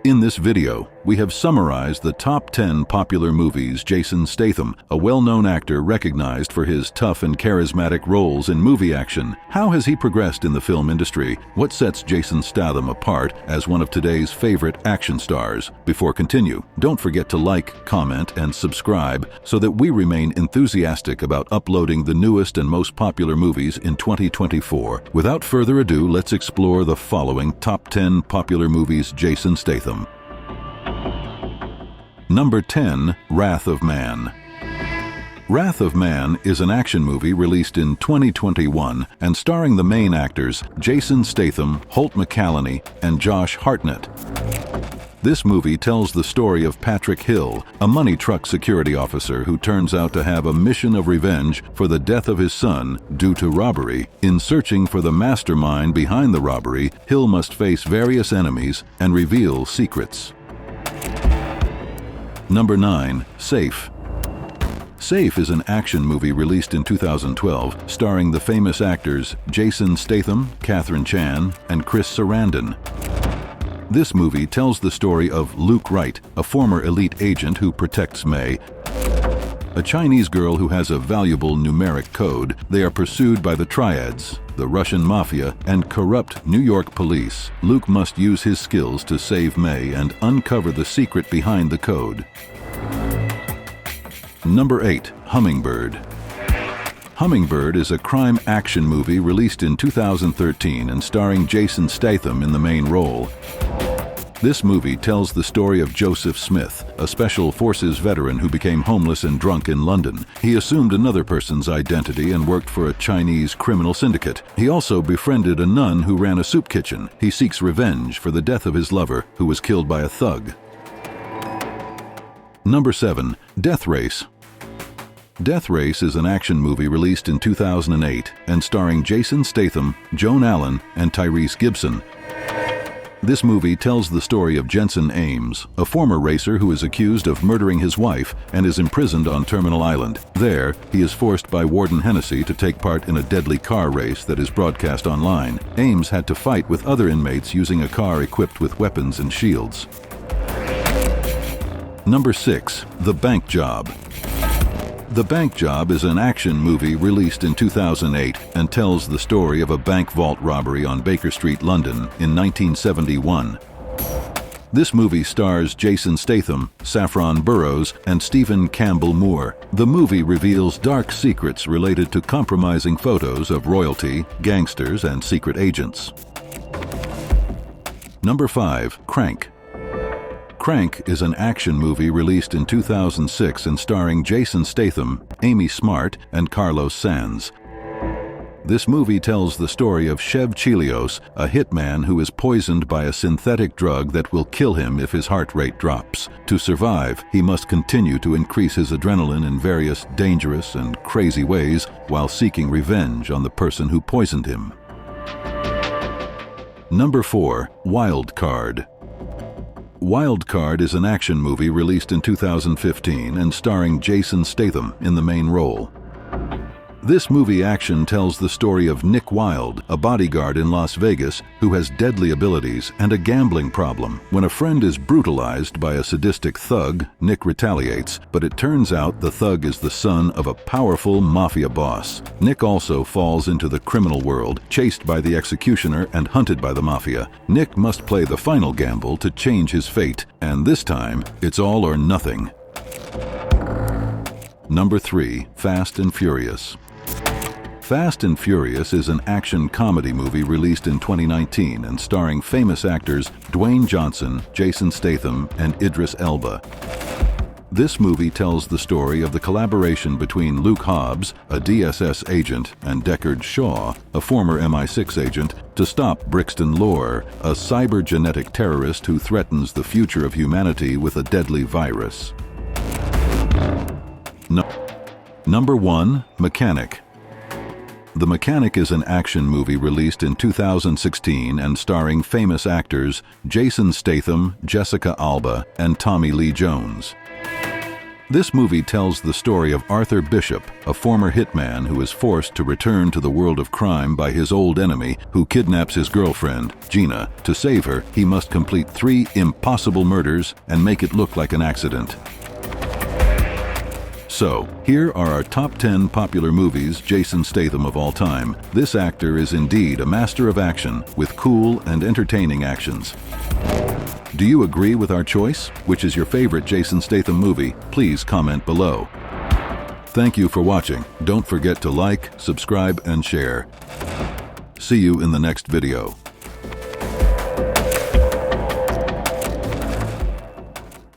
In this video, we have summarized the top 10 popular movies. Jason Statham, a well-known actor recognized for his tough and charismatic roles in movie action. How has he progressed in the film industry? What sets Jason Statham apart as one of today's favorite action stars? Before continue, don't forget to like, comment, and subscribe so that we remain enthusiastic about uploading the newest and most popular movies in 2024. Without further ado, let's explore the following top 10 popular movies. Jason Statham. Number 10. Wrath of Man. Wrath of Man is an action movie released in 2021 and starring the main actors Jason Statham, Holt McCallany, and Josh Hartnett. This movie tells the story of Patrick Hill, a money truck security officer who turns out to have a mission of revenge for the death of his son due to robbery. In searching for the mastermind behind the robbery, Hill must face various enemies and reveal secrets. Number 9. Safe. Safe is an action movie released in 2012, starring the famous actors Jason Statham, Catherine Chan, and Chris Sarandon. This movie tells the story of Luke Wright, a former elite agent who protects May, a Chinese girl who has a valuable numeric code. They are pursued by the Triads, the Russian mafia, and corrupt New York police. Luke must use his skills to save May and uncover the secret behind the code. Number 8. Hummingbird. Hummingbird is a crime action movie released in 2013 and starring Jason Statham in the main role. This movie tells the story of Joseph Smith, a special forces veteran who became homeless and drunk in London. He assumed another person's identity and worked for a Chinese criminal syndicate. He also befriended a nun who ran a soup kitchen. He seeks revenge for the death of his lover, who was killed by a thug. Number 7. Death Race. Death Race is an action movie released in 2008 and starring Jason Statham, Joan Allen, and Tyrese Gibson. This movie tells the story of Jensen Ames, a former racer who is accused of murdering his wife and is imprisoned on Terminal Island. There, he is forced by Warden Hennessy to take part in a deadly car race that is broadcast online. Ames had to fight with other inmates using a car equipped with weapons and shields. Number 6. The Bank Job. The Bank Job is an action movie released in 2008 and tells the story of a bank vault robbery on Baker Street, London in 1971. This movie stars Jason Statham, Saffron Burrows, and Stephen Campbell Moore. The movie reveals dark secrets related to compromising photos of royalty, gangsters, and secret agents. Number 5. Crank. Crank is an action movie released in 2006 and starring Jason Statham, Amy Smart, and Carlos Sanz. This movie tells the story of Chev Chelios, a hitman who is poisoned by a synthetic drug that will kill him if his heart rate drops. To survive, he must continue to increase his adrenaline in various dangerous and crazy ways while seeking revenge on the person who poisoned him. Number 4. Wild Card. Wild Card is an action movie released in 2015 and starring Jason Statham in the main role. This movie action tells the story of Nick Wilde, a bodyguard in Las Vegas who has deadly abilities and a gambling problem. When a friend is brutalized by a sadistic thug, Nick retaliates, but it turns out the thug is the son of a powerful mafia boss. Nick also falls into the criminal world, chased by the executioner and hunted by the mafia. Nick must play the final gamble to change his fate, and this time, it's all or nothing. Number 3. Fast and Furious. Fast and Furious is an action comedy movie released in 2019 and starring famous actors Dwayne Johnson, Jason Statham, and Idris Elba. This movie tells the story of the collaboration between Luke Hobbs, a DSS agent, and Deckard Shaw, a former MI6 agent, to stop Brixton Lore, a cybergenetic terrorist who threatens the future of humanity with a deadly virus. Number 1. Mechanic. The Mechanic is an action movie released in 2016 and starring famous actors Jason Statham, Jessica Alba, and Tommy Lee Jones. This movie tells the story of Arthur Bishop, a former hitman who is forced to return to the world of crime by his old enemy who kidnaps his girlfriend, Gina. To save her, he must complete 3 impossible murders and make it look like an accident. So, here are our top 10 popular movies Jason Statham of all time. This actor is indeed a master of action, with cool and entertaining actions. Do you agree with our choice? Which is your favorite Jason Statham movie? Please comment below. Thank you for watching. Don't forget to like, subscribe, and share. See you in the next video.